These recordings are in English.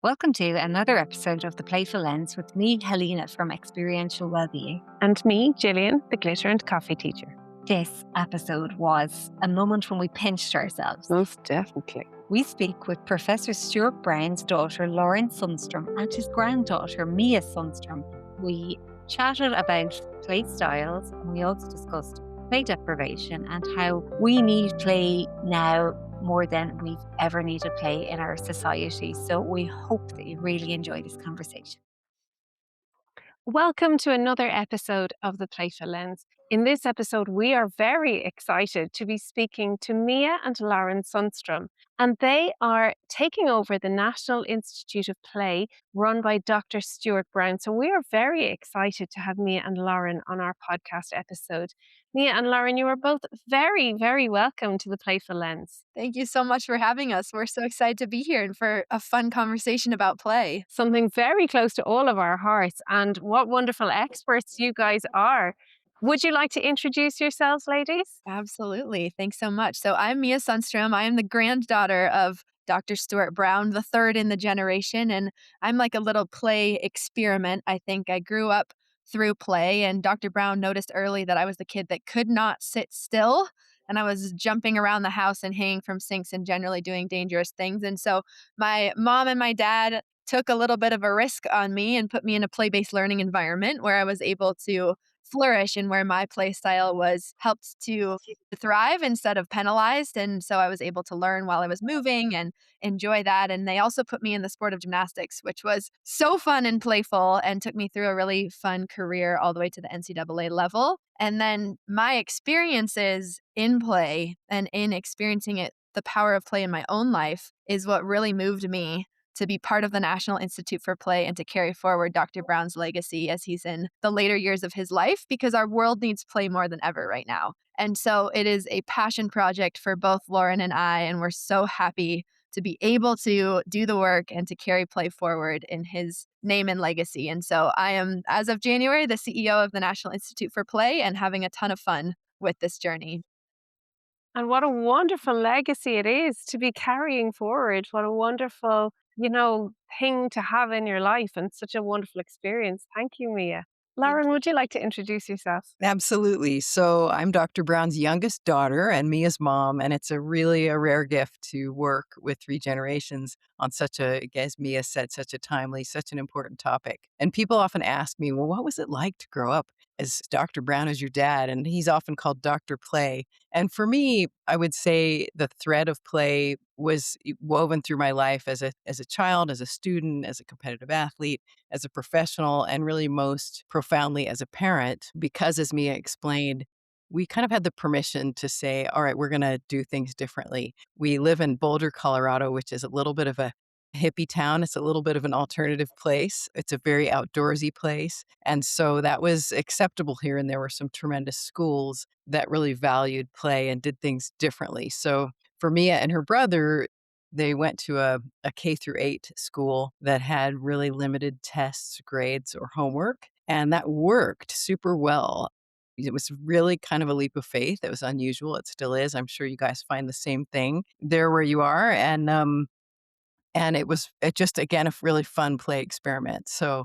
Welcome to another episode of The Playful Lens with me, Helena from Experiential Wellbeing. And me, Gillian, the glitter and coffee teacher. This episode was a moment when we pinched ourselves. Most definitely. We speak with Professor Stuart Brown's daughter, Lauren Sundstrom, and his granddaughter, Mia Sundstrom. We chatted about play styles, and we also discussed play deprivation and how we need play now more than we've ever needed play in our society. So we hope that you really enjoy this conversation. Welcome to another episode of The Playful Lens. In this episode, we are very excited to be speaking to Mia and Lauren Sundstrom, and they are taking over the National Institute of Play run by Dr. Stuart Brown. So we are very excited to have Mia and Lauren on our podcast episode. Mia and Lauren, you are both very, very welcome to The Playful Lens. Thank you so much for having us. We're so excited to be here and for a fun conversation about play. Something very close to all of our hearts, and what wonderful experts you guys are. Would you like to introduce yourselves, ladies? Absolutely. Thanks so much. So I'm Mia Sundstrom. I am the granddaughter of Dr. Stuart Brown, the third in the generation, and I'm like a little play experiment. I think I grew up through play, and Dr. Brown noticed early that I was the kid that could not sit still, and I was jumping around the house and hanging from sinks and generally doing dangerous things. And so my mom and my dad took a little bit of a risk on me and put me in a play-based learning environment where I was able to flourish and where my play style was helped to thrive instead of penalized. And so I was able to learn while I was moving and enjoy that. And they also put me in the sport of gymnastics, which was so fun and playful and took me through a really fun career all the way to the NCAA level. And then my experiences in play and in experiencing it, the power of play in my own life is what really moved me to be part of the National Institute for Play and to carry forward Dr. Brown's legacy as he's in the later years of his life, because our world needs play more than ever right now. And so it is a passion project for both Lauren and I, and we're so happy to be able to do the work and to carry play forward in his name and legacy. And so I am, as of January, the CEO of the National Institute for Play and having a ton of fun with this journey. And what a wonderful legacy it is to be carrying forward. What a wonderful, thing to have in your life and such a wonderful experience. Thank you, Mia. Lauren, would you like to introduce yourself? Absolutely. So I'm Dr. Brown's youngest daughter and Mia's mom, and it's really a rare gift to work with three generations on such a, as Mia said, such a timely, such an important topic. And people often ask me, well, what was it like to grow up as Dr. Brown as your dad? And he's often called Dr. Play. And for me, I would say the thread of play was woven through my life as a child, as a student, as a competitive athlete, as a professional, and really most profoundly as a parent, because as Mia explained, we kind of had the permission to say, all right, we're going to do things differently. We live in Boulder, Colorado, which is a little bit of a hippie town. It's a little bit of an alternative place. It's a very outdoorsy place. And so that was acceptable here. And there were some tremendous schools that really valued play and did things differently. So for Mia and her brother, they went to a K through 8 school that had really limited tests, grades, or homework. And that worked super well. It was really kind of a leap of faith. It was unusual. It still is. I'm sure you guys find the same thing there where you are. And it was just, again, a really fun play experiment. So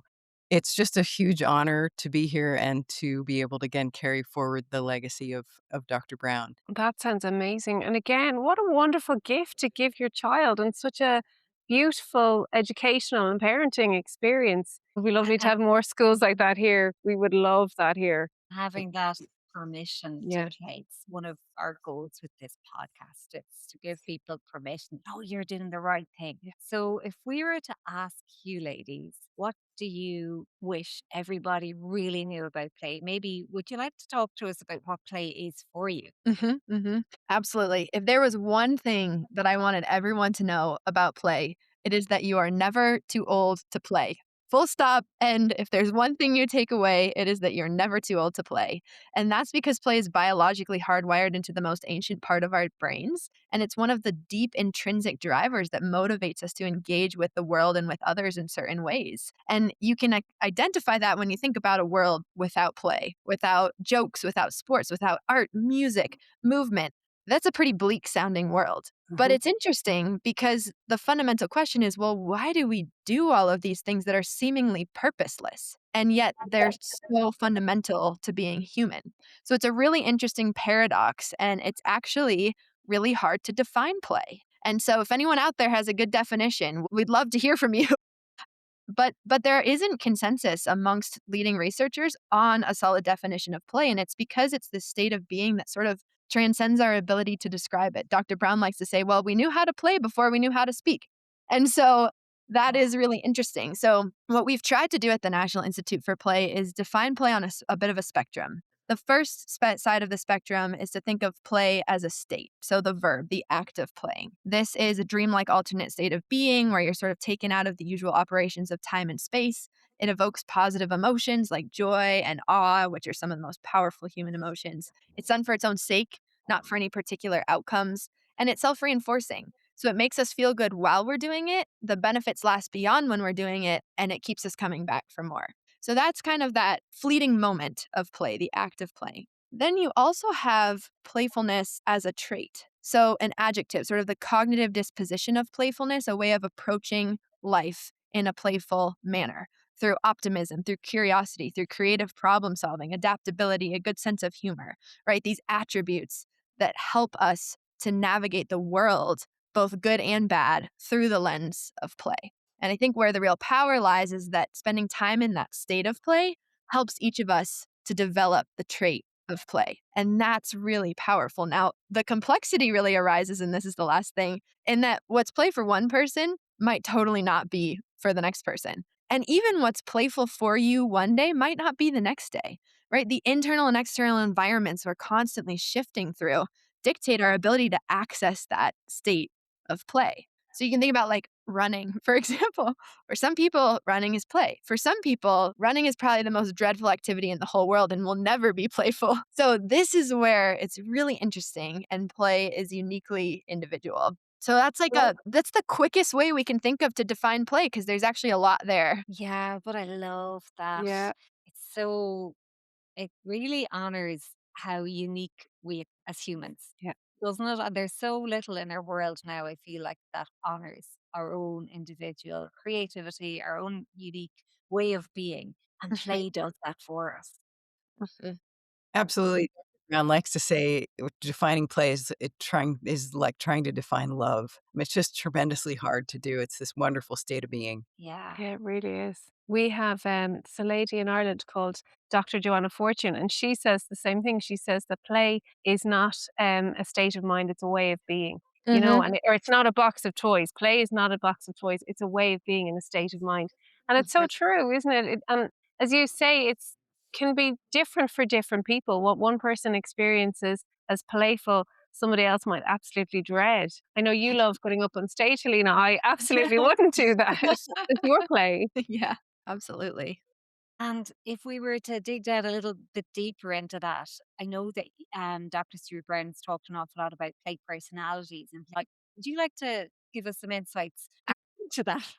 it's just a huge honor to be here and to be able to, again, carry forward the legacy of Dr. Brown. That sounds amazing. And again, what a wonderful gift to give your child and such a beautiful educational and parenting experience. It would be lovely to have more schools like that here. We would love that here. Having that permission Yeah. to play, it's one of our goals with this podcast. It's to give people permission. Oh, you're doing the right thing. So if we were to ask you ladies, what do you wish everybody really knew about play? Maybe would you like to talk to us about what play is for you? Absolutely. If there was one thing that I wanted everyone to know about play, it is that you are never too old to play. Full stop. And if there's one thing you take away, it is that you're never too old to play. And that's because play is biologically hardwired into the most ancient part of our brains. And it's one of the deep intrinsic drivers that motivates us to engage with the world and with others in certain ways. And you can identify that when you think about a world without play, without jokes, without sports, without art, music, movement. That's a pretty bleak sounding world. But Mhm. it's interesting because the fundamental question is, well, why do we do all of these things that are seemingly purposeless? And yet they're so fundamental to being human. So it's a really interesting paradox. And it's actually really hard to define play. And so if anyone out there has a good definition, we'd love to hear from you. But there isn't consensus amongst leading researchers on a solid definition of play, and it's because it's this state of being that sort of transcends our ability to describe it. Dr. Brown likes to say, "Well, we knew how to play before we knew how to speak." And so that Yeah. is really interesting. So what we've tried to do at the National Institute for Play is define play on a bit of a spectrum. The first side of the spectrum is to think of play as a state. So the verb, the act of playing. This is a dreamlike alternate state of being where you're sort of taken out of the usual operations of time and space. It evokes positive emotions like joy and awe, which are some of the most powerful human emotions. It's done for its own sake, not for any particular outcomes, and it's self reinforcing. So it makes us feel good while we're doing it. The benefits last beyond when we're doing it, and it keeps us coming back for more. So that's kind of that fleeting moment of play, the act of playing. Then you also have playfulness as a trait. So, an adjective, sort of the cognitive disposition of playfulness, a way of approaching life in a playful manner through optimism, through curiosity, through creative problem solving, adaptability, a good sense of humor, right? These attributes that help us to navigate the world, both good and bad, through the lens of play. And I think where the real power lies is that spending time in that state of play helps each of us to develop the trait of play. And that's really powerful. Now, the complexity really arises, and this is the last thing, in that what's play for one person might totally not be for the next person. And even what's playful for you one day might not be the next day, right? The internal and external environments we're constantly shifting through dictate our ability to access that state of play. So you can think about like running, for example. For some people, running is play. For some people, running is probably the most dreadful activity in the whole world and will never be playful. So this is where it's really interesting and play is uniquely individual. So that's the quickest way we can think of to define play because there's actually a lot there. Yeah, but I love that. Yeah. It's so it really honors how unique we as humans, Yeah. doesn't it? And there's so little in our world now, I feel like that honors our own individual creativity, our own unique way of being. And Mhm, play does that for us. mhm. Absolutely. Brown likes to say defining play is like trying to define love. It's just tremendously hard to do. It's this wonderful state of being. Yeah. Yeah, it really is. We have this a lady in Ireland called Dr. Joanna Fortune, and she says the same thing. She says that play is not a state of mind; it's a way of being. You know, Mhm, or it's not a box of toys. Play is not a box of toys; it's a way of being in a state of mind, and it's so mhm. true, isn't it? And as you say, it's can be different for different people. What one person experiences as playful, somebody else might absolutely dread. I know you love getting up on stage, Helena. I absolutely wouldn't do that. It's your play. Yeah, absolutely. And if we were to dig down a little bit deeper into that, I know that Dr. Stuart Brown's talked an awful lot about play personalities. And like, would you like to give us some insights into that?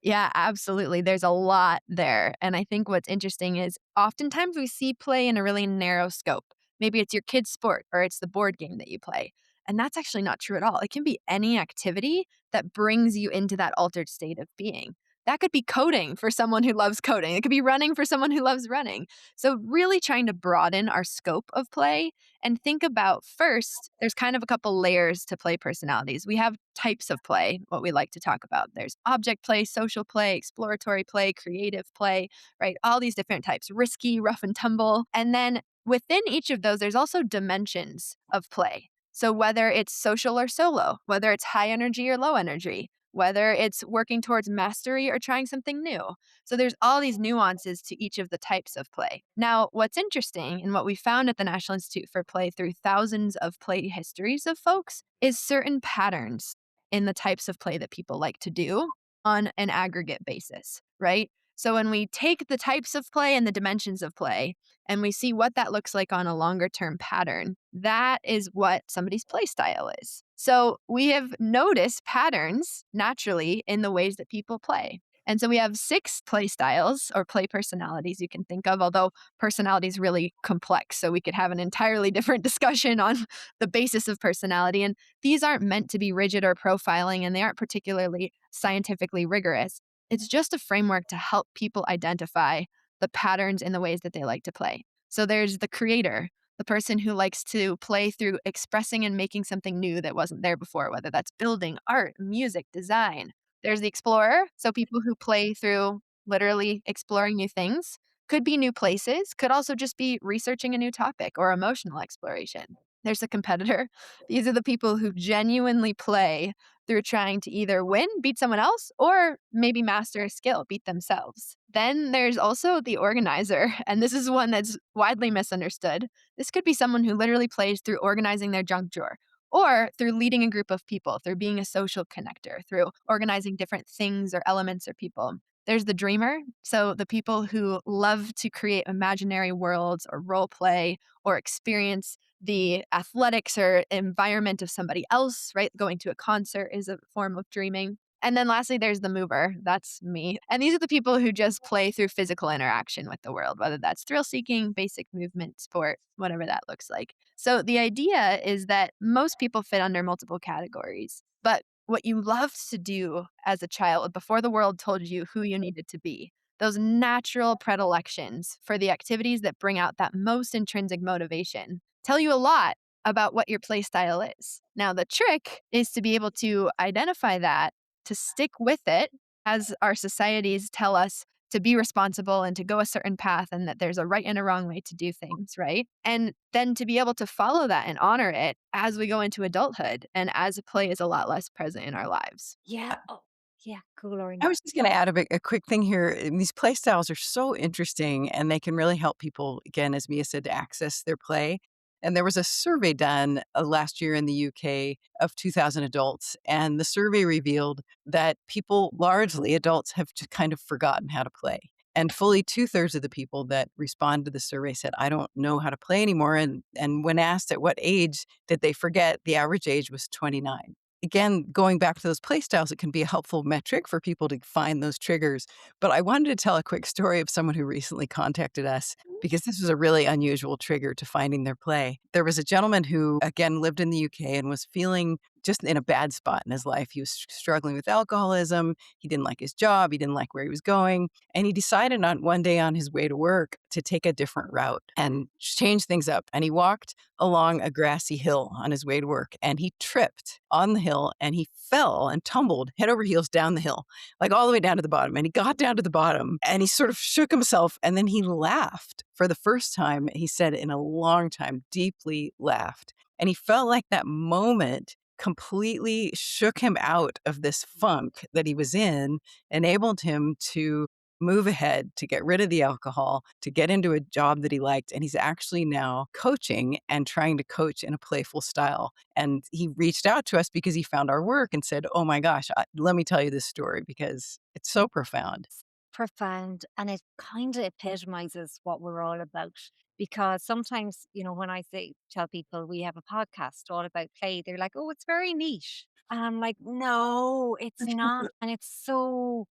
Yeah, absolutely. There's a lot there. And I think what's interesting is oftentimes we see play in a really narrow scope. Maybe it's your kid's sport or it's the board game that you play. And that's actually not true at all. It can be any activity that brings you into that altered state of being. That could be coding for someone who loves coding. It could be running for someone who loves running. So, really trying to broaden our scope of play and think about first, there's kind of a couple layers to play personalities. We have types of play, what we like to talk about. There's object play, social play, exploratory play, creative play, right? All these different types, risky, rough and tumble. And then within each of those, there's also dimensions of play. So whether it's social or solo, whether it's high energy or low energy, whether it's working towards mastery or trying something new. So there's all these nuances to each of the types of play. Now, what's interesting and what we found at the National Institute for Play through thousands of play histories of folks is certain patterns in the types of play that people like to do on an aggregate basis, right? So when we take the types of play and the dimensions of play and we see what that looks like on a longer term pattern, that is what somebody's play style is. So we have noticed patterns naturally in the ways that people play. And so we have 6 play styles or play personalities you can think of, although personality is really complex. So we could have an entirely different discussion on the basis of personality. And these aren't meant to be rigid or profiling, and they aren't particularly scientifically rigorous. It's just a framework to help people identify the patterns in the ways that they like to play. So there's the creator, the person who likes to play through expressing and making something new that wasn't there before, whether that's building, art, music, design. There's the explorer, so people who play through literally exploring new things. Could be new places, could also just be researching a new topic or emotional exploration. There's the competitor. These are the people who genuinely play through trying to either win, beat someone else, or maybe master a skill, beat themselves. Then there's also the organizer, and this is one that's widely misunderstood. This could be someone who literally plays through organizing their junk drawer, or through leading a group of people, through being a social connector, through organizing different things or elements or people. There's the dreamer, so the people who love to create imaginary worlds or role play or experience the athletics or environment of somebody else, right? Going to a concert is a form of dreaming. And then lastly, there's the mover. That's me. And these are the people who just play through physical interaction with the world, whether that's thrill seeking, basic movement, sport, whatever that looks like. So the idea is that most people fit under multiple categories. But what you loved to do as a child before the world told you who you needed to be, those natural predilections for the activities that bring out that most intrinsic motivation, tell you a lot about what your play style is. Now, the trick is to be able to identify that, to stick with it, as our societies tell us to be responsible and to go a certain path, and that there's a right and a wrong way to do things, right? And then to be able to follow that and honor it as we go into adulthood and as play is a lot less present in our lives. Yeah. Oh, yeah. Cool, Lauren. I was just going to add a quick thing here. These play styles are so interesting and they can really help people, again, as Mia said, to access their play. And there was a survey done last year in the UK of 2,000 adults. And the survey revealed that people, largely adults, have just kind of forgotten how to play. And fully 2/3 of the people that responded to the survey said, I don't know how to play anymore. And when asked at what age did they forget, the average age was 29. Again, going back to those play styles, it can be a helpful metric for people to find those triggers. But I wanted to tell a quick story of someone who recently contacted us because this was a really unusual trigger to finding their play. There was a gentleman who, again, lived in the UK and was feeling just in a bad spot in his life. He was struggling with alcoholism. He didn't like his job. He didn't like where he was going. And he decided on one day on his way to work to take a different route and change things up. And he walked along a grassy hill on his way to work and he tripped on the hill and he fell and tumbled head over heels down the hill, like all the way down to the bottom. And he got down to the bottom and he sort of shook himself and then he laughed for the first time, he said, in a long time, deeply laughed. And he felt like that moment completely shook him out of this funk that he was in, enabled him to move ahead, to get rid of the alcohol, to get into a job that he liked. And he's actually now coaching and trying to coach in a playful style. And he reached out to us because he found our work and said, oh my gosh, let me tell you this story because it's so profound. Profound, and it kind of epitomizes what we're all about. Because sometimes, when I tell people we have a podcast all about play, they're like, "Oh, it's very niche," and I'm like, "No, it's not." And it's so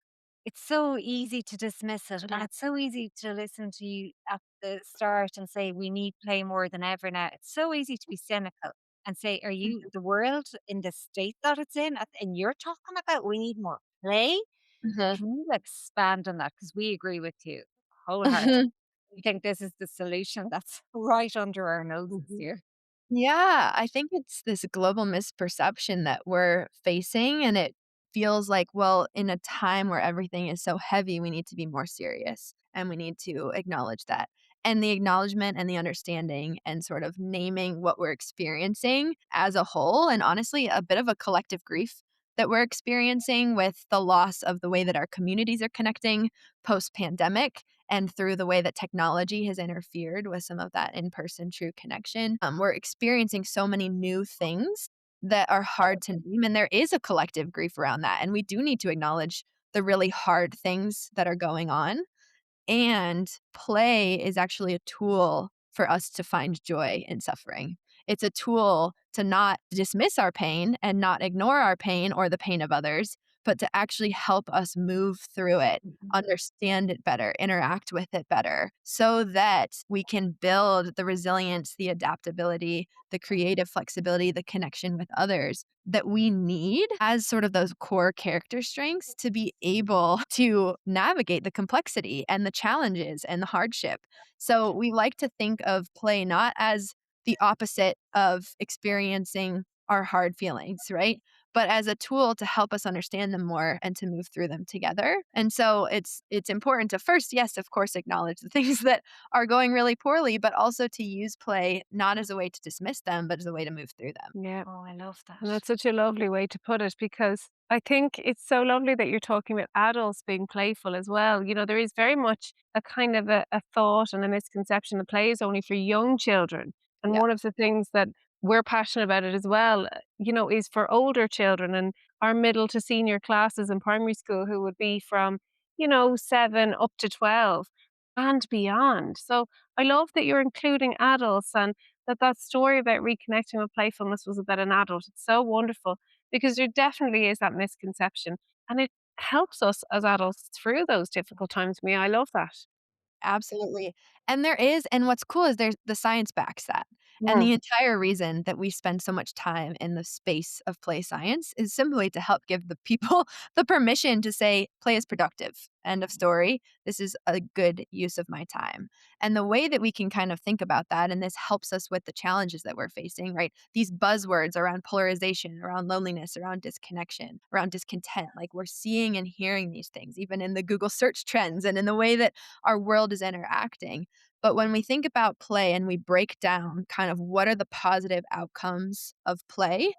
easy to dismiss it, and it's so easy to listen to you at the start and say we need play more than ever now. It's so easy to be cynical and say, "Are you the world in the state that it's in, and you're talking about we need more play?" Mhm. Can you expand on that? Because we agree with you wholeheartedly. We think this is the solution that's right under our noses Mhm. here. Yeah, I think it's this global misperception that we're facing, and it feels like, well, in a time where everything is so heavy, we need to be more serious and we need to acknowledge that. And the acknowledgement and the understanding and sort of naming what we're experiencing as a whole, and honestly, a bit of a collective grief that we're experiencing with the loss of the way that our communities are connecting post pandemic and through the way that technology has interfered with some of that in person true connection. We're experiencing so many new things that are hard to name. And there is a collective grief around that. And we do need to acknowledge the really hard things that are going on. And play is actually a tool for us to find joy in suffering. It's a tool to not dismiss our pain and not ignore our pain or the pain of others, but to actually help us move through it, understand it better, interact with it better, so that we can build the resilience, the adaptability, the creative flexibility, the connection with others that we need as sort of those core character strengths to be able to navigate the complexity and the challenges and the hardship. So we like to think of play not as the opposite of experiencing our hard feelings, right? But as a tool to help us understand them more and to move through them together. And so it's important to first, yes, of course, acknowledge the things that are going really poorly, but also to use play not as a way to dismiss them, but as a way to move through them. Yeah. Oh, I love that. And that's such a lovely way to put it because I think it's so lovely that you're talking about adults being playful as well. There is very much a kind of a thought and a misconception that play is only for young children. And Yeah. one of the things that we're passionate about it as well, is for older children and our middle to senior classes in primary school who would be from, 7 up to 12 and beyond. So I love that you're including adults and that story about reconnecting with playfulness was about an adult. It's so wonderful because there definitely is that misconception, and it helps us as adults through those difficult times. Me, I love that. Absolutely. And there is, and what's cool is there's the science backs that. And Mm. the entire reason that we spend so much time in the space of play science is simply to help give the people the permission to say, play is productive. End of story. This is a good use of my time. And the way that we can kind of think about that, and this helps us with the challenges that we're facing, right? These buzzwords around polarization, around loneliness, around disconnection, around discontent, like we're seeing and hearing these things, even in the Google search trends and in the way that our world is interacting. But when we think about play and we break down kind of what are the positive outcomes of play,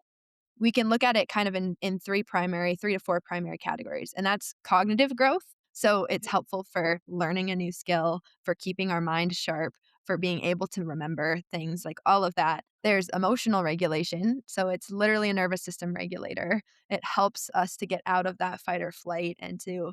we can look at it kind of in three to four primary categories. And that's cognitive growth. So it's helpful for learning a new skill, for keeping our mind sharp, for being able to remember things like all of that. There's emotional regulation. So it's literally a nervous system regulator. It helps us to get out of that fight or flight and to,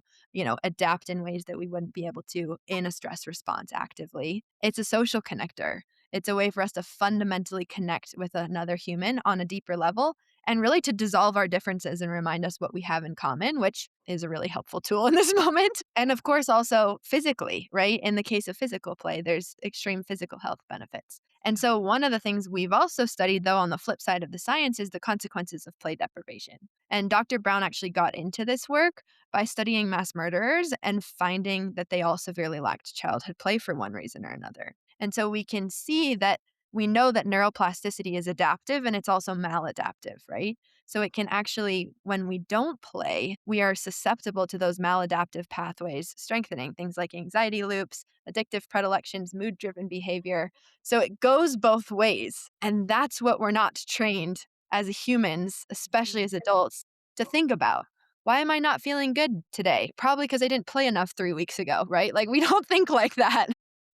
adapt in ways that we wouldn't be able to in a stress response actively. It's a social connector. It's a way for us to fundamentally connect with another human on a deeper level and really to dissolve our differences and remind us what we have in common, which is a really helpful tool in this moment. And of course, also physically, right? In the case of physical play, there's extreme physical health benefits. And so, one of the things we've also studied, though, on the flip side of the science is the consequences of play deprivation. And Dr. Brown actually got into this work by studying mass murderers and finding that they all severely lacked childhood play for one reason or another. And so, we can see that we know that neuroplasticity is adaptive and it's also maladaptive, right? So it can actually, when we don't play, we are susceptible to those maladaptive pathways strengthening things like anxiety loops, addictive predilections, mood driven behavior. So it goes both ways. And that's what we're not trained as humans, especially as adults, to think about. Why am I not feeling good today? Probably because I didn't play enough 3 weeks ago, right? Like we don't think like that.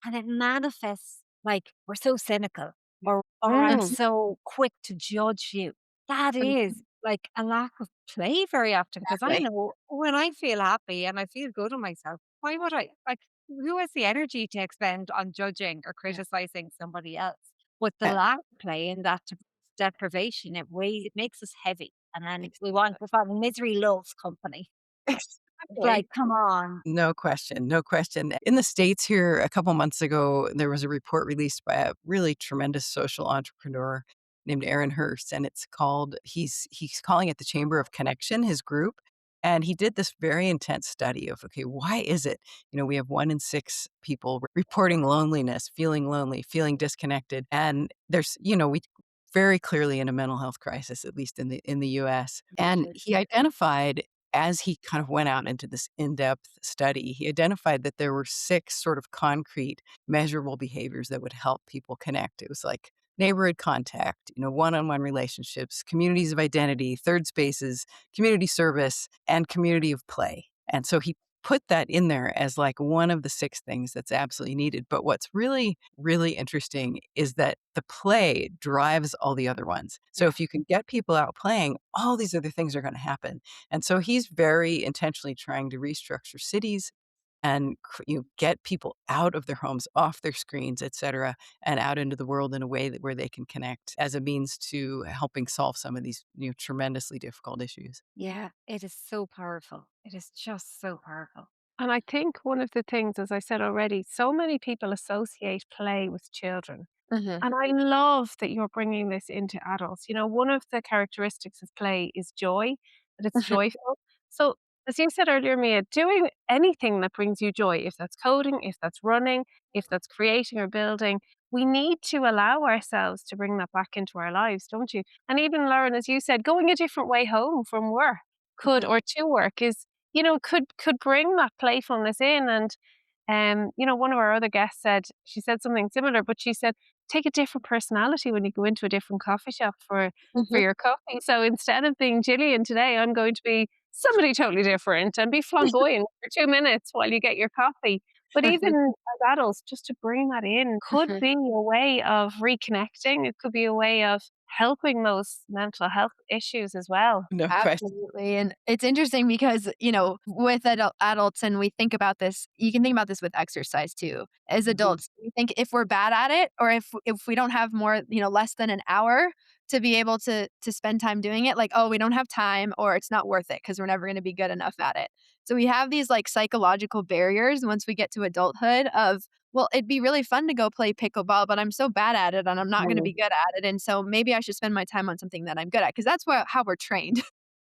And it manifests like we're so cynical or I'm Mm. so quick to judge you. That is like a lack of play very often because I Exactly. know when I feel happy and I feel good on myself, why would I like who has the energy to expend on judging or Yeah. criticizing somebody else? With the Yeah. lack of play and that deprivation, it makes us heavy. And then Exactly. we find misery loves company. It's Exactly. like, come on. No question, no question. In the States here, a couple months ago, there was a report released by a really tremendous social entrepreneur named Aaron Hurst, and it's called he's calling it the Chamber of Connection, his group. And he did this very intense study of, okay, why is it, we have 1 in 6 people reporting loneliness, feeling disconnected. And there's, we very clearly in a mental health crisis, at least in the US. And he identified as he kind of went out into this in-depth study, he identified that there were 6 sort of concrete, measurable behaviors that would help people connect. It was like neighborhood contact, one-on-one relationships, communities of identity, third spaces, community service, and community of play. And so he put that in there as like one of the 6 things that's absolutely needed. But what's really, really interesting is that the play drives all the other ones. So if you can get people out playing, all these other things are going to happen. And so he's very intentionally trying to restructure cities and get people out of their homes, off their screens, etc., and out into the world in a way where they can connect as a means to helping solve some of these tremendously difficult issues. Yeah, it is so powerful. It is just so powerful. And I think one of the things, as I said already, so many people associate play with children. Mhm. And I love that you're bringing this into adults. You know, one of the characteristics of play is joy, that it's joyful. So, as you said earlier, Mia, doing anything that brings you joy, if that's coding, if that's running, if that's creating or building, we need to allow ourselves to bring that back into our lives, don't you? And even Lauren, as you said, going a different way home from work could, Mhm. or to work, is, could bring that playfulness in. And one of our other guests said, she said something similar, but she said, take a different personality when you go into a different coffee shop for Mhm. your coffee. So instead of being Gillian today, I'm going to be somebody totally different and be flamboyant for 2 minutes while you get your coffee. But even as adults, just to bring that in could Mhm. be a way of reconnecting. It could be a way of helping those mental health issues as well. No question. Absolutely. And it's interesting because, with adults, and we think about this, you can think about this with exercise too. As Mhm. adults, we think if we're bad at it, or if we don't have more, less than an hour to be able to spend time doing it, like, oh, we don't have time, or it's not worth it because we're never going to be good enough at it. So we have these like psychological barriers once we get to adulthood of, well, it'd be really fun to go play pickleball, but I'm so bad at it and I'm not going to Mhm. be good at it. And so maybe I should spend my time on something that I'm good at, because that's how we're trained.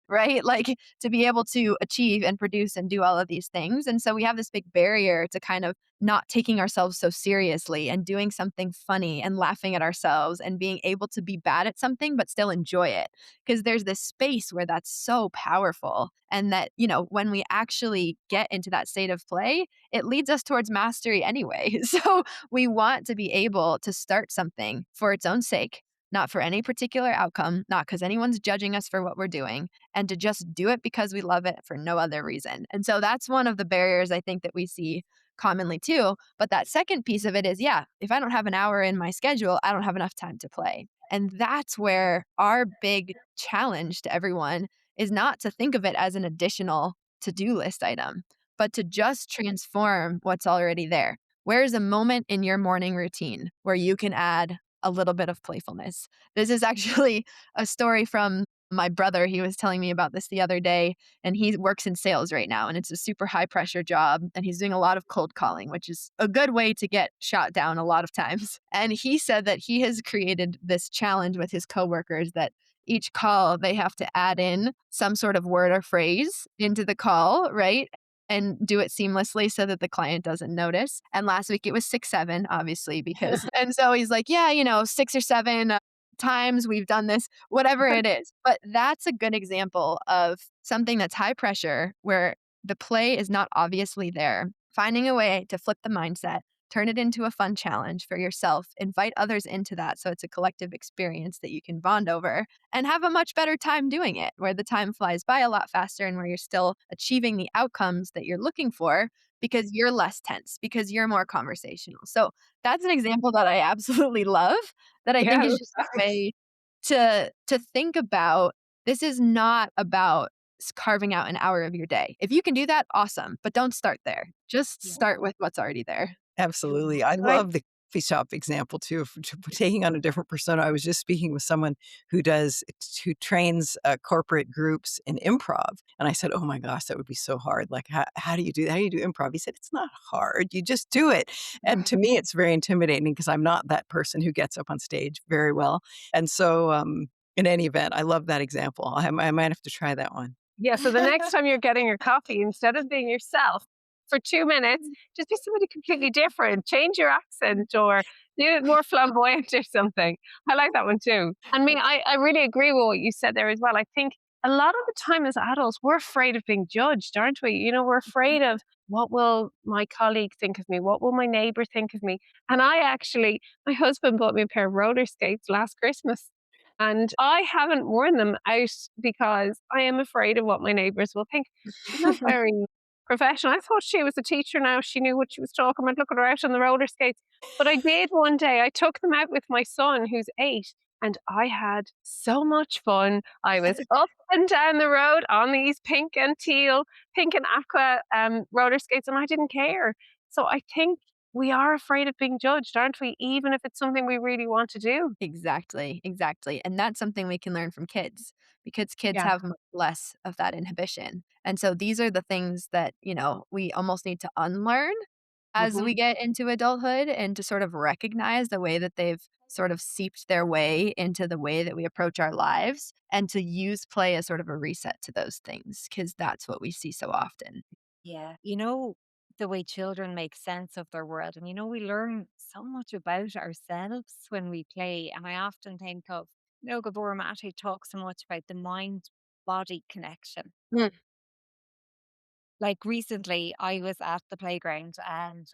Right? Like, to be able to achieve and produce and do all of these things. And so we have this big barrier to kind of not taking ourselves so seriously and doing something funny and laughing at ourselves and being able to be bad at something but still enjoy it. Because there's this space where that's so powerful. And that, when we actually get into that state of play, it leads us towards mastery anyway. So we want to be able to start something for its own sake, not for any particular outcome, not because anyone's judging us for what we're doing, and to just do it because we love it for no other reason. And so that's one of the barriers I think that we see commonly too. But that second piece of it is, yeah, if I don't have an hour in my schedule, I don't have enough time to play. And that's where our big challenge to everyone is not to think of it as an additional to do list item, but to just transform what's already there. Where's a moment in your morning routine where you can add a little bit of playfulness? This is actually a story from my brother. He was telling me about this the other day, and he works in sales right now, and it's a super high pressure job, and he's doing a lot of cold calling, which is a good way to get shot down a lot of times. And he said that he has created this challenge with his coworkers that each call they have to add in some sort of word or phrase into the call, right? And do it seamlessly so that the client doesn't notice. And last week it was 6, 7, obviously, because, and so he's like, yeah, 6 or 7 times we've done this, whatever it is. But that's a good example of something that's high pressure where the play is not obviously there. Finding a way to flip the mindset, turn it into a fun challenge for yourself, invite others into that so it's a collective experience that you can bond over and have a much better time doing it, where the time flies by a lot faster and where you're still achieving the outcomes that you're looking for because you're less tense, because you're more conversational. So that's an example that I absolutely love, that I think Yeah. is just a way to think about. This is not about carving out an hour of your day. If you can do that, awesome, but don't start there. Just Yeah. start with what's already there. Absolutely. I I love the coffee shop example too, of taking on a different persona. I was just speaking with someone who trains corporate groups in improv. And I said, oh my gosh, that would be so hard. Like, how do you do that? How do you do improv? He said, it's not hard. You just do it. And to me, it's very intimidating because I'm not that person who gets up on stage very well. And so, in any event, I love that example. I might have to try that one. Yeah, so the next time you're getting your coffee, instead of being yourself for 2 minutes, just be somebody completely different. Change your accent or do it more flamboyant or something. I like that one too. And me, I really agree with what you said there as well. I think a lot of the time as adults, we're afraid of being judged, aren't we? We're afraid of, what will my colleague think of me? What will my neighbor think of me? And my husband bought me a pair of roller skates last Christmas. And I haven't worn them out because I am afraid of what my neighbours will think. She's not very professional. I thought she was a teacher now. She knew what she was talking about. Look at her out on the roller skates. But I did one day. I took them out with my son, who's 8, And I had so much fun. I was up and down the road on these pink and aqua roller skates, and I didn't care. So I think we are afraid of being judged, aren't we? Even if it's something we really want to do. Exactly, exactly, and that's something we can learn from kids because kids Yeah. have much less of that inhibition, and so these are the things that, we almost need to unlearn as Hmm. we get into adulthood and to sort of recognize the way that they've sort of seeped their way into the way that we approach our lives and to use play as sort of a reset to those things because that's what we see so often. Yeah. The way children make sense of their world. And we learn so much about ourselves when we play. And I often think of, Gabor Mate talks so much about the mind body connection. Mm. Like recently, I was at the playground and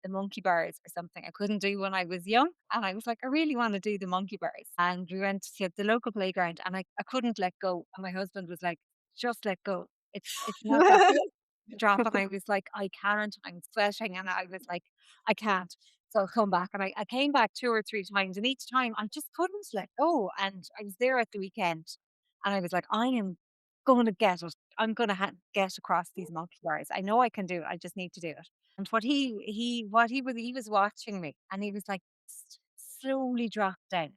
the monkey bars or something I couldn't do when I was young. And I was like, I really want to do the monkey bars. And we went to the local playground and I couldn't let go. And my husband was like, just let go. It's not that big a drop. And I was like, I can't. I'm sweating. And I was like, I can't. So I'll come back. And I came back 2 or 3 times. And each time I just couldn't let go. And I was there at the weekend. And I was like, I am going to get it. I'm gonna get across these monkey bars. I know I can do it. I just need to do it. And he was watching me, and he was like, slowly drop down."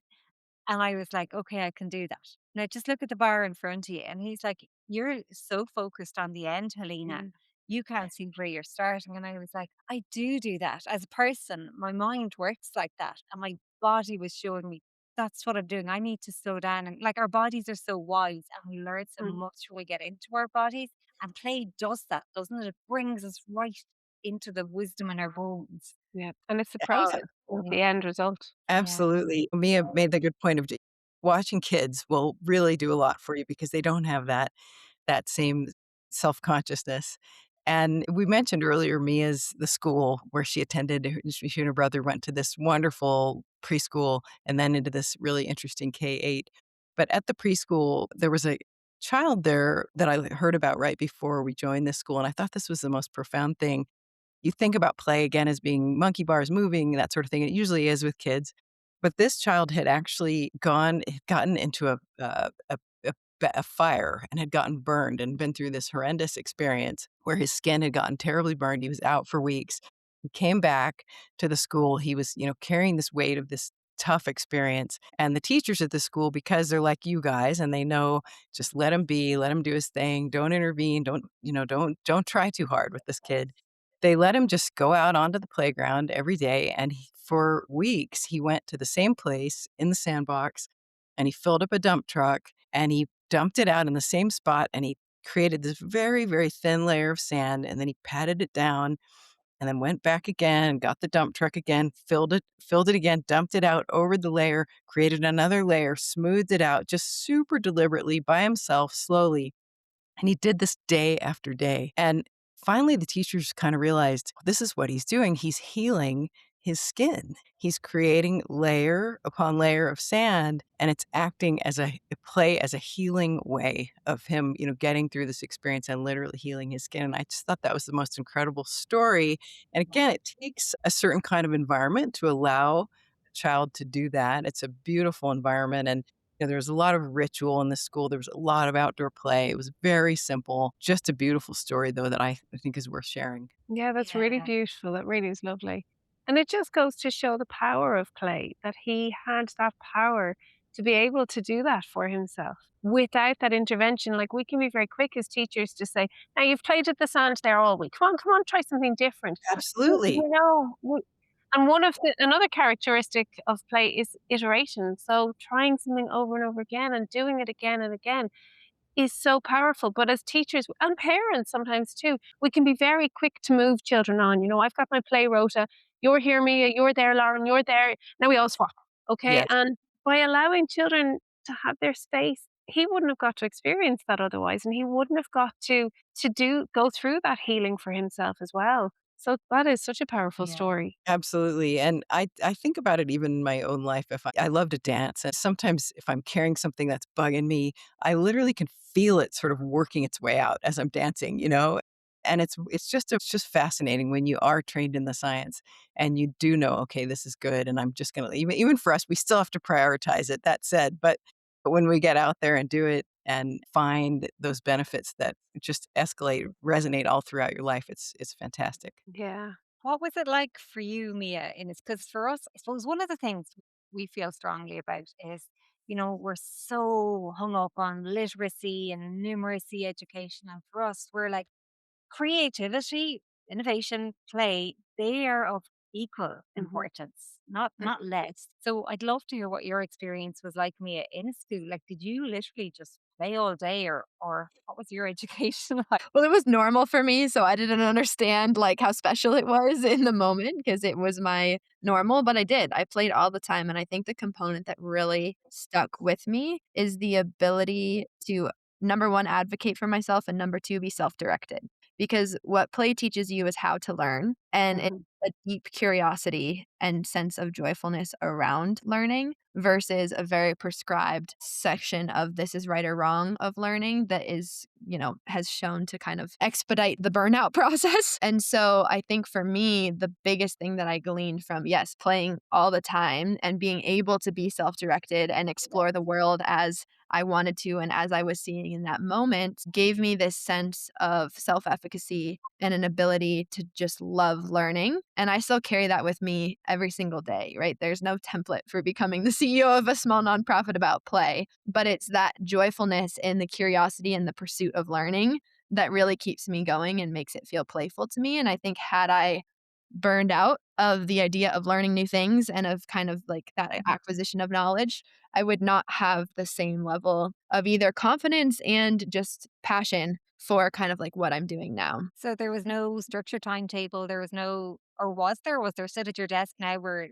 And I was like, "Okay, I can do that. Now just look at the bar in front of you." And he's like, "You're so focused on the end, Helena. Mm. You can't see where you're starting." And I was like, "I do that as a person. My mind works like that, and my body was showing me that's what I'm doing. I need to slow down." And like our bodies are so wise, and we learn so Mm. much when we get into our bodies. And play does that, doesn't it? It brings us right into the wisdom in our bones. Yeah. And it's the Uh, process, not the end result. Yeah. Absolutely. Mia made the good point of watching kids will really do a lot for you because they don't have that same self-consciousness. And we mentioned earlier Mia's the school where she attended. She and her brother went to this wonderful preschool and then into this really interesting K-8. But at the preschool, there was a child there that I heard about right before we joined this school, and I thought this was the most profound thing. You think about play again as being monkey bars moving, that sort of thing. It usually is with kids. But this child had actually had gotten into a fire and had gotten burned and been through this horrendous experience where his skin had gotten terribly burned. He was out for weeks. He came back to the school. He was, carrying this weight of this tough experience. And the teachers at the school, because they're like you guys and they know just let him be, let him do his thing, don't intervene, don't try too hard with this kid. They let him just go out onto the playground every day, and for weeks, he went to the same place in the sandbox, and he filled up a dump truck, and he dumped it out in the same spot, and he created this very, very thin layer of sand, and then he patted it down, and then went back again, got the dump truck again, filled it again, dumped it out over the layer, created another layer, smoothed it out, just super deliberately by himself, slowly, and he did this day after day. And finally, the teachers kind of realized this is what he's doing. He's healing his skin. He's creating layer upon layer of sand, and it's acting as a play, as a healing way of him, getting through this experience and literally healing his skin. And I just thought that was the most incredible story. And again, it takes a certain kind of environment to allow a child to do that. It's a beautiful environment. And there was a lot of ritual in the school. There was a lot of outdoor play. It was very simple. Just a beautiful story, though, that I think is worth sharing. Yeah, that's really Yeah. beautiful. That really is lovely. And it just goes to show the power of play, that he had that power to be able to do that for himself without that intervention. Like we can be very quick as teachers to say, now you've played with the sand there all week. Come on, try something different. Absolutely. And another characteristic of play is iteration. So trying something over and over again and doing it again and again is so powerful. But as teachers and parents sometimes too, we can be very quick to move children on. I've got my play rota. You're here, Mia. You're there, Lauren. You're there. Now we all swap. Okay. Yes. And by allowing children to have their space, he wouldn't have got to experience that otherwise. And he wouldn't have got to go through that healing for himself as well. So that is such a powerful Yeah. story. Absolutely. And I think about it even in my own life. If I love to dance, and sometimes if I'm carrying something that's bugging me, I literally can feel it sort of working its way out as I'm dancing. And it's just fascinating when you are trained in the science and you do know, okay, this is good, and I'm just gonna even for us, we still have to prioritize it, that said, but when we get out there and do it and find those benefits that just escalate, resonate all throughout your life, it's fantastic. Yeah. What was it like for you, Mia? In because for us, I suppose one of the things we feel strongly about is, we're so hung up on literacy and numeracy education. And for us, we're like creativity, innovation, play, they are of equal Hmm. importance, not less. So I'd love to hear what your experience was like, Mia, in school. Like, did you literally just play all day, or what was your education like? Well, it was normal for me, so I didn't understand, like, how special it was in the moment because it was my normal, but I did. I played all the time, and I think the component that really stuck with me is the ability to, number 1, advocate for myself, and number 2, be self-directed. Because what play teaches you is how to learn, and it's Hmm. a deep curiosity and sense of joyfulness around learning versus a very prescribed section of this is right or wrong of learning that is, has shown to kind of expedite the burnout process. And so I think for me, the biggest thing that I gleaned from, yes, playing all the time and being able to be self directed and explore the world as I wanted to and as I was seeing in that moment gave me this sense of self efficacy and an ability to just love learning. And I still carry that with me every single day, right? There's no template for becoming the CEO of a small nonprofit about play, but it's that joyfulness and the curiosity and the pursuit of learning that really keeps me going and makes it feel playful to me. And I think had I burned out of the idea of learning new things and of kind of like that acquisition of knowledge, I would not have the same level of either confidence and just passion for kind of like what I'm doing now. So there was no structured timetable. There was no, or was there? Was there sit at your desk? Now we're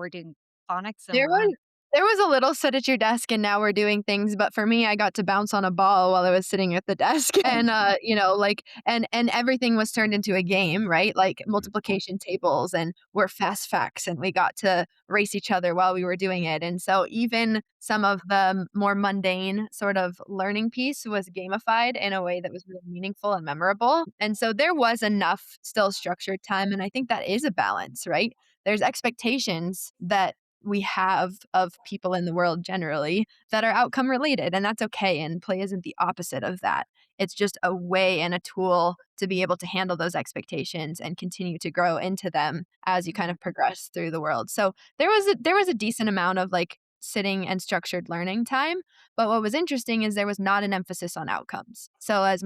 doing phonics and There we're was there was a little sit at your desk and now we're doing things, but for me, I got to bounce on a ball while I was sitting at the desk and, like and everything was turned into a game, right? Like multiplication tables and we're fast facts and we got to race each other while we were doing it. And so even some of the more mundane sort of learning piece was gamified in a way that was really meaningful and memorable. And so there was enough still structured time, and I think that is a balance, right? There's expectations that we have of people in the world generally that are outcome related, and that's okay. And play isn't the opposite of that. It's just a way and a tool to be able to handle those expectations and continue to grow into them as you kind of progress through the world. So there was a decent amount of like sitting and structured learning time, but what was interesting is there was not an emphasis on outcomes. So as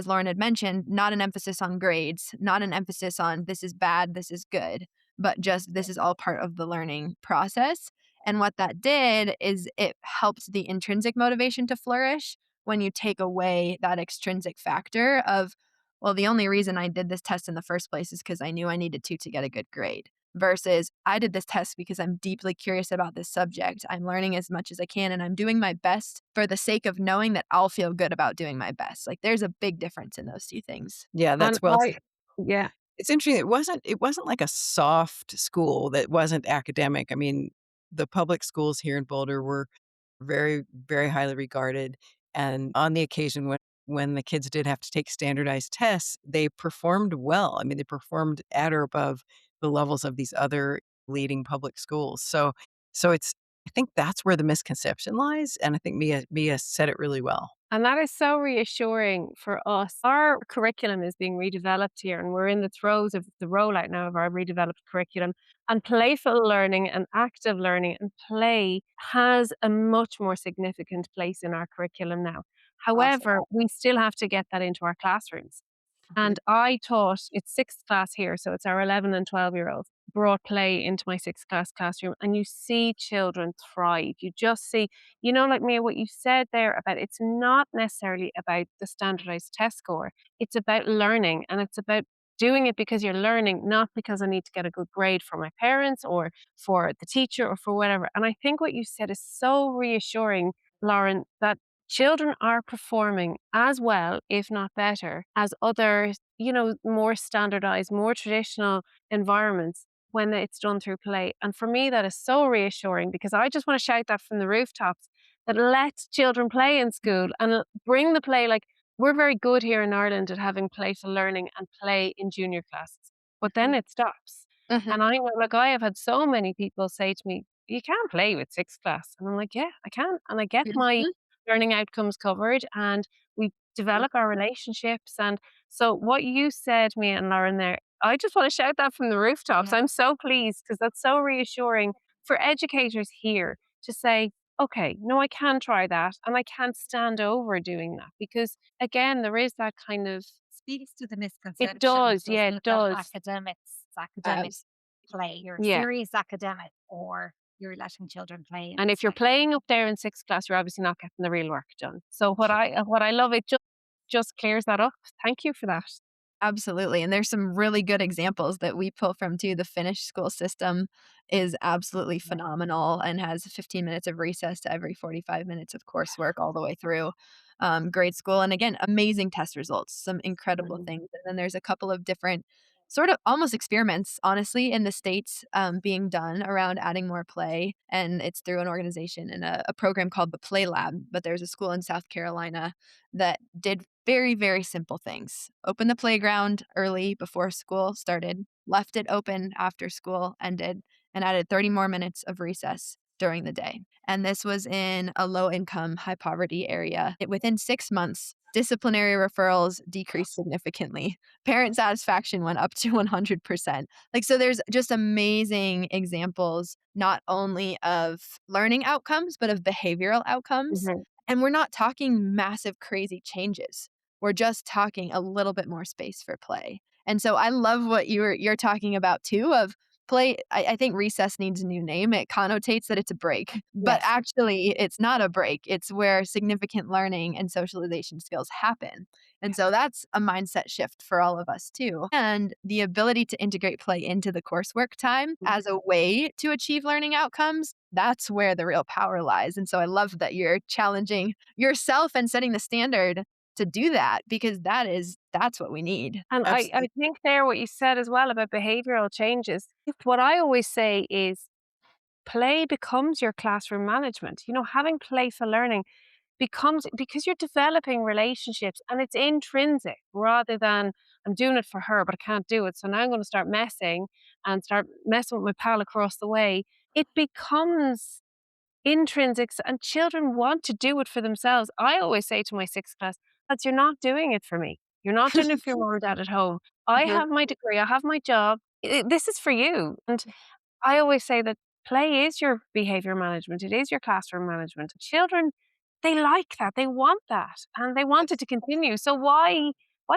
Lauren had mentioned, not an emphasis on grades, not an emphasis on this is bad, this is good, but just this is all part of the learning process. And what that did is it helped the intrinsic motivation to flourish when you take away that extrinsic factor of, well, the only reason I did this test in the first place is because I knew I needed to get a good grade. Versus, I did this test because I'm deeply curious about this subject. I'm learning as much as I can and I'm doing my best for the sake of knowing that I'll feel good about doing my best. Like, there's a big difference in those two things. Yeah, And that's well said. yeah. It's interesting, it wasn't like a soft school that wasn't academic. I mean, the public schools here in Boulder were very, very highly regarded, and on the occasion when the kids did have to take standardized tests, they performed well. I mean, they performed at or above the levels of these other leading public schools. So it's I think that's where the misconception lies, and I think Mia said it really well. And that is so reassuring for us. Our curriculum is being redeveloped here, and we're in the throes of the rollout now of our redeveloped curriculum. And playful learning and active learning and play has a much more significant place in our curriculum now. Awesome. However, we still have to get that into our classrooms. Mhm. And I taught, it's sixth class here, so it's our 11 and 12-year-olds, brought play into my sixth class classroom. And you see children thrive. You just see, like Mia, what you said there about it's not necessarily about the standardized test score. It's about learning and it's about doing it because you're learning, not because I need to get a good grade for my parents or for the teacher or for whatever. And I think what you said is so reassuring, Lauren, that children are performing as well, if not better, as other, more standardized, more traditional environments when it's done through play. And for me, that is so reassuring because I just want to shout that from the rooftops that let children play in school and bring the play. Like we're very good here in Ireland at having playful learning and play in junior classes, but then it stops. Mhm. And I have had so many people say to me, "You can't play with sixth class," and I'm like, "Yeah, I can, and I get my Mhm. learning outcomes covered, and we develop our relationships." And so, what you said, me and Lauren, there, I just want to shout that from the rooftops. Yeah. I'm so pleased because that's so reassuring for educators here to say, okay, no, I can try that and I can't stand over doing that because, again, there is that kind of, Speaks to the it misconception, does, yeah, doesn't it it, that does. academic Abs play, you're a Yeah. serious academic or you're letting children play, and And if it's you're like, playing up there in sixth class, you're obviously not getting the real work done. So what I love, it just clears that up. Thank you for that. Absolutely, and there's some really good examples that we pull from too. The Finnish school system is absolutely yeah. phenomenal and has 15 minutes of recess to every 45 minutes of coursework all the way through. Grade school, and again, amazing test results, some incredible Mhm. things. And then there's a couple of different sort of almost experiments, honestly, in the States being done around adding more play. And it's through an organization and a program called the Play Lab. But there's a school in South Carolina that did very, very simple things. Open the playground early before school started, left it open after school ended, and added 30 more minutes of recess during the day. And this was in a low income, high poverty area. Within 6 months, disciplinary referrals decreased significantly. Parent satisfaction went up to 100%. Like, so there's just amazing examples, not only of learning outcomes, but of behavioral outcomes. Mhm. And we're not talking massive, crazy changes. We're just talking a little bit more space for play. And so I love what you're talking about too of play. I think recess needs a new name. It connotates that it's a break, but Yes. actually it's not a break. It's where significant learning and socialization skills happen. And so that's a mindset shift for all of us too. And the ability to integrate play into the coursework time as a way to achieve learning outcomes, that's where the real power lies. And so I love that you're challenging yourself and setting the standard to do that because that's what we need. And I Absolutely. think there what you said as well about behavioral changes, what I always say is play becomes your classroom management. Having playful learning becomes, because you're developing relationships and it's intrinsic rather than I'm doing it for her, but I can't do it. So now I'm going to start messing with my pal across the way. It becomes intrinsics and children want to do it for themselves. I always say to my sixth class, lads, you're not doing it for me. You're not doing it for your mom or dad at home. I Mhm. have my degree, I have my job. This is for you. And I always say that play is your behavior management. It is your classroom management. Children, they like that. They want that and they want it to continue. So why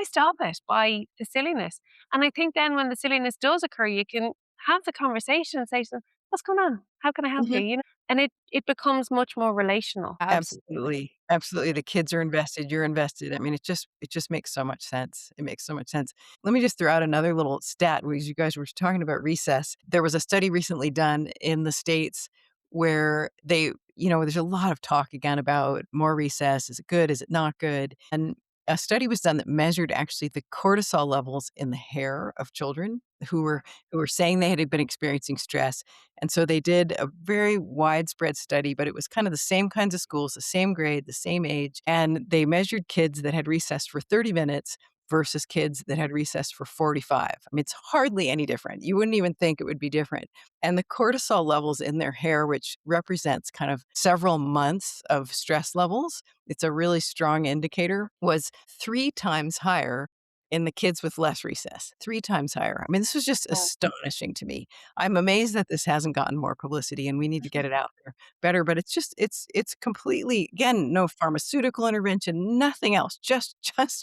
stop it by the silliness? And I think then when the silliness does occur, you can have the conversation and say to them, what's going on? How can I help you? Mhm. And it becomes much more relational. Absolutely. Absolutely. Absolutely. The kids are invested, you're invested. I mean, it just makes so much sense. It makes so much sense. Let me just throw out another little stat because you guys were talking about recess. There was a study recently done in the States where there's a lot of talk again about more recess. Is it good? Is it not good? And a study was done that measured actually the cortisol levels in the hair of children who were saying they had been experiencing stress. And so they did a very widespread study, but it was kind of the same kinds of schools, the same grade, the same age. And they measured kids that had recessed for 30 minutes versus kids that had recessed for 45. I mean, it's hardly any different. You wouldn't even think it would be different. And the cortisol levels in their hair, which represents kind of several months of stress levels, it's a really strong indicator, was 3 times higher in the kids with less recess, 3 times higher. I mean, this was just astonishing to me. I'm amazed that this hasn't gotten more publicity and we need to get it out there better, but it's completely, again, no pharmaceutical intervention, nothing else, just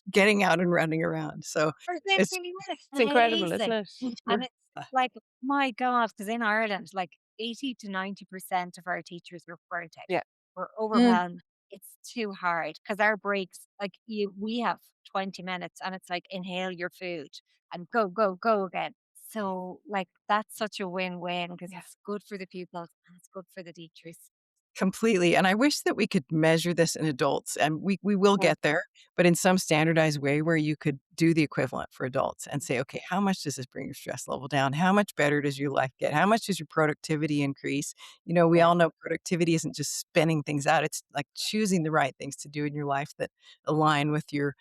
getting out and running around. So it's Presenting It's incredible, isn't amazing. it? And it's uh, like, my God, because in Ireland, like 80 to 90% of our teachers were burnt out. Yeah. We're Mm. overwhelmed. It's too hard because our breaks, like we have 20 minutes and it's like inhale your food and go, go, go again. So like that's such a win-win because Yeah. it's good for the pupils and it's good for the teachers. Completely. And I wish that we could measure this in adults, and we will Mm. get there, but in some standardized way where you could do the equivalent for adults and say, okay, how much does this bring your stress level down? How much better does your life get? How much does your productivity increase? We Yeah. all know productivity isn't just spinning things out. It's like choosing the right things to do in your life that align with your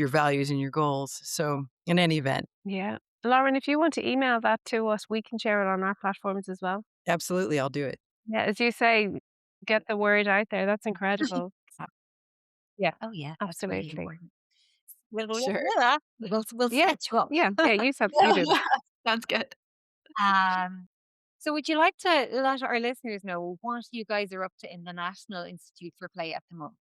values and your goals. So in any event, Yeah. Lauren, if you want to email that to us, we can share it on our platforms as well. absolutely, I'll do it. Yeah, as you say, get the word out there. That's incredible. Yeah, Oh, yeah, that's really absolutely. important. We'll, we'll, Sure. we'll Yeah, set you up. yeah, you said you Yeah. do that. Sounds good. Um, so would you like to let our listeners know what you guys are up to in the National Institute for Play at the moment?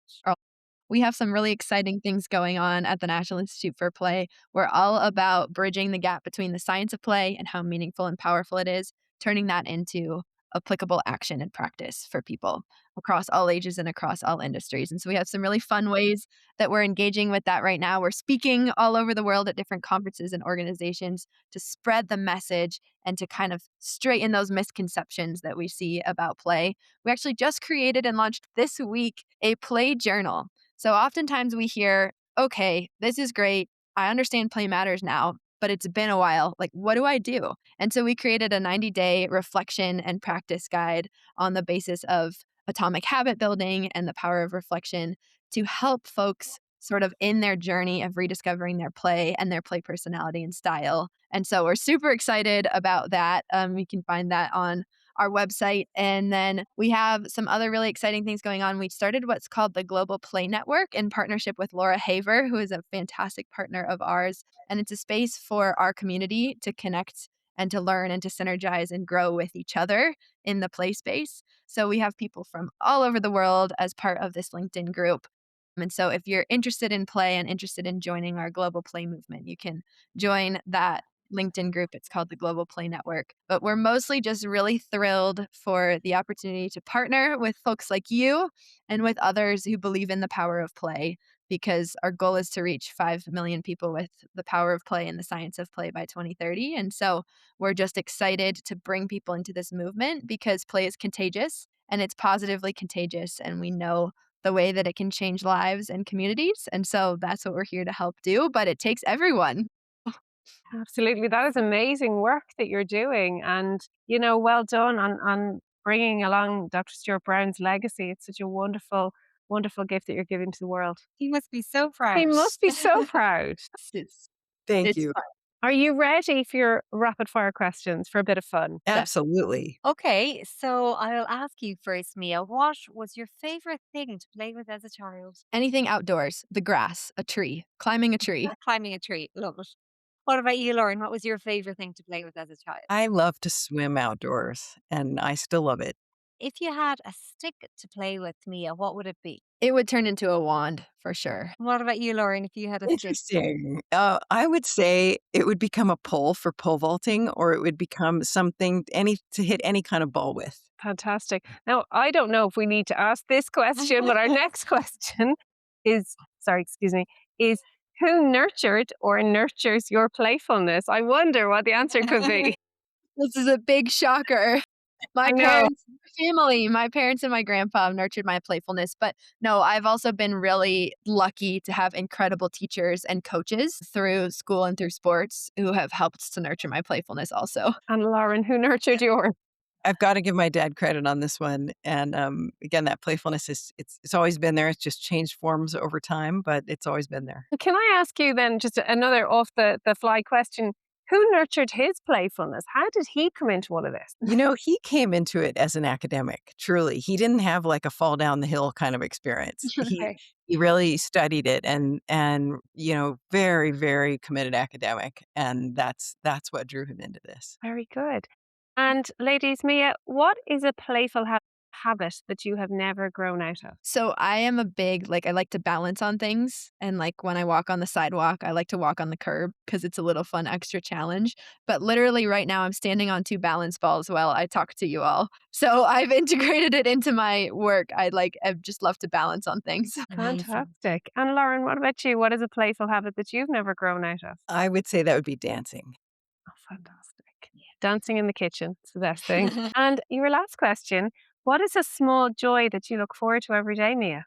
We have some really exciting things going on at the National Institute for Play. We're all about bridging the gap between the science of play and how meaningful and powerful it is, turning that into applicable action and practice for people across all ages and across all industries. And so we have some really fun ways that we're engaging with that right now. We're speaking all over the world at different conferences and organizations to spread the message and to kind of straighten those misconceptions that we see about play. We actually just created and launched this week a play journal. So oftentimes we hear, okay, this is great. I understand play matters now, but it's been a while. Like, what do I do? And so we created a 90-day reflection and practice guide on the basis of atomic habit building and the power of reflection to help folks sort of in their journey of rediscovering their play and their play personality and style. And so we're super excited about that. You can find that on our website. And then we have some other really exciting things going on. We started what's called the Global Play Network in partnership with Laura Haver, who is a fantastic partner of ours. And it's a space for our community to connect and to learn and to synergize and grow with each other in the play space. So we have people from all over the world as part of this LinkedIn group. And so if you're interested in play and interested in joining our global play movement, you can join that LinkedIn group. It's called the Global Play Network. But we're mostly just really thrilled for the opportunity to partner with folks like you and with others who believe in the power of play, because our goal is to reach 5 million people with the power of play and the science of play by 2030. And so we're just excited to bring people into this movement because play is contagious and it's positively contagious. And we know the way that it can change lives and communities. And so that's what we're here to help do. But it takes everyone. Absolutely. That is amazing work that you're doing. And, well done on bringing along Dr. Stuart Brown's legacy. It's such a wonderful, wonderful gift that you're giving to the world. He must be so He proud. must be so proud. It's Thank it's you. fun. Are you ready for your rapid fire questions for a bit of fun? Absolutely. Okay, so I'll ask you first, Mia, what was your favorite thing to play with as a child? Anything outdoors, the grass, a tree, climbing a tree. Climbing a tree. Love it. What about you, Lauren? What was your favorite thing to play with as a child? I love to swim outdoors, and I still love it. If you had a stick to play with, Mia, what would it be? It would turn into a wand for sure. What about you, Lauren, if you had a stick? Interesting. I would say it would become a pole for pole vaulting, or it would become something to hit any kind of ball with. Fantastic. Now, I don't know if we need to ask this question, but our next question is who nurtured or nurtures your playfulness? I wonder what the answer could be. This is a big shocker. I My know. my parents and my grandpa have nurtured my playfulness. But no, I've also been really lucky to have incredible teachers and coaches through school and through sports who have helped to nurture my playfulness also. And Lauren, who nurtured yours? I've got to give my dad credit on this one. And again, that playfulness it's always been there. It's just changed forms over time, but it's always been there. Can I ask you then just another off the fly question? Who nurtured his playfulness? How did he come into all of this? He came into it as an academic, truly. He didn't have like a fall down the hill kind of experience. Okay. He really studied it and very, very committed academic. And that's what drew him into this. Very good. And ladies, Mia, what is a playful habit that you have never grown out of? So I am a big, I like to balance on things. And when I walk on the sidewalk, I like to walk on the curb because it's a little fun extra challenge. But literally right now, I'm standing on 2 balance balls while I talk to you all. So I've integrated it into my work. I just love to balance on things. Amazing. Fantastic. And Lauren, what about you? What is a playful habit that you've never grown out of? I would say that would be dancing. Oh, fantastic. Dancing in the kitchen. It's the best thing. And your last question, What is a small joy that you look forward to every day, Mia?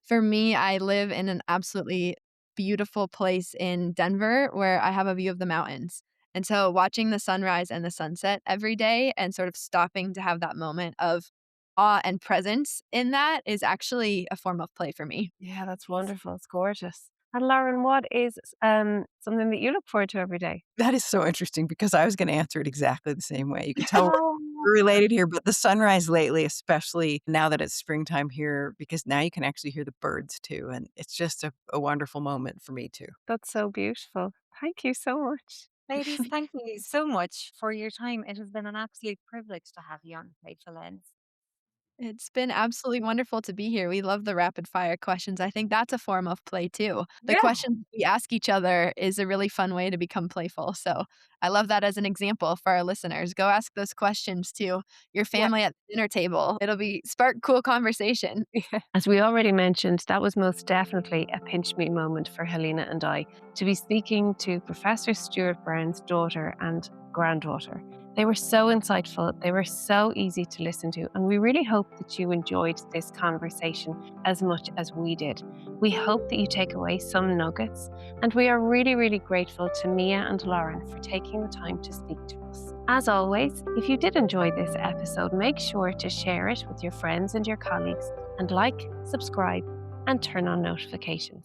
For me, I live in an absolutely beautiful place in Denver where I have a view of the mountains. And so watching the sunrise and the sunset every day and sort of stopping to have that moment of awe and presence in that is actually a form of play for me. Yeah, that's wonderful. It's gorgeous. And Lauren, what is something that you look forward to every day? That is so interesting because I was gonna answer it exactly the same way. You can tell Oh, we're related here, but the sunrise lately, especially now that it's springtime here, because now you can actually hear the birds too, and it's just a wonderful moment for me too. that's so beautiful. Thank you so much. Ladies, thank you so much for your time. It has been an absolute privilege to have you on Playful Lens. It's been absolutely wonderful to be here. We love the rapid fire questions. I think that's a form of play too. The Yeah. questions we ask each other is a really fun way to become playful. So I love that as an example for our listeners. Go ask those questions to your Yeah. family at the dinner table. It'll be spark cool conversation. As we already mentioned, that was most definitely a pinch me moment for Helena and I to be speaking to Professor Stuart Brown's daughter and granddaughter. They were so insightful, they were so easy to listen to, and we really hope that you enjoyed this conversation as much as we did. We hope that you take away some nuggets, and we are really, really grateful to Mia and Lauren for taking the time to speak to us. As always, if you did enjoy this episode, make sure to share it with your friends and your colleagues, and like, subscribe, and turn on notifications.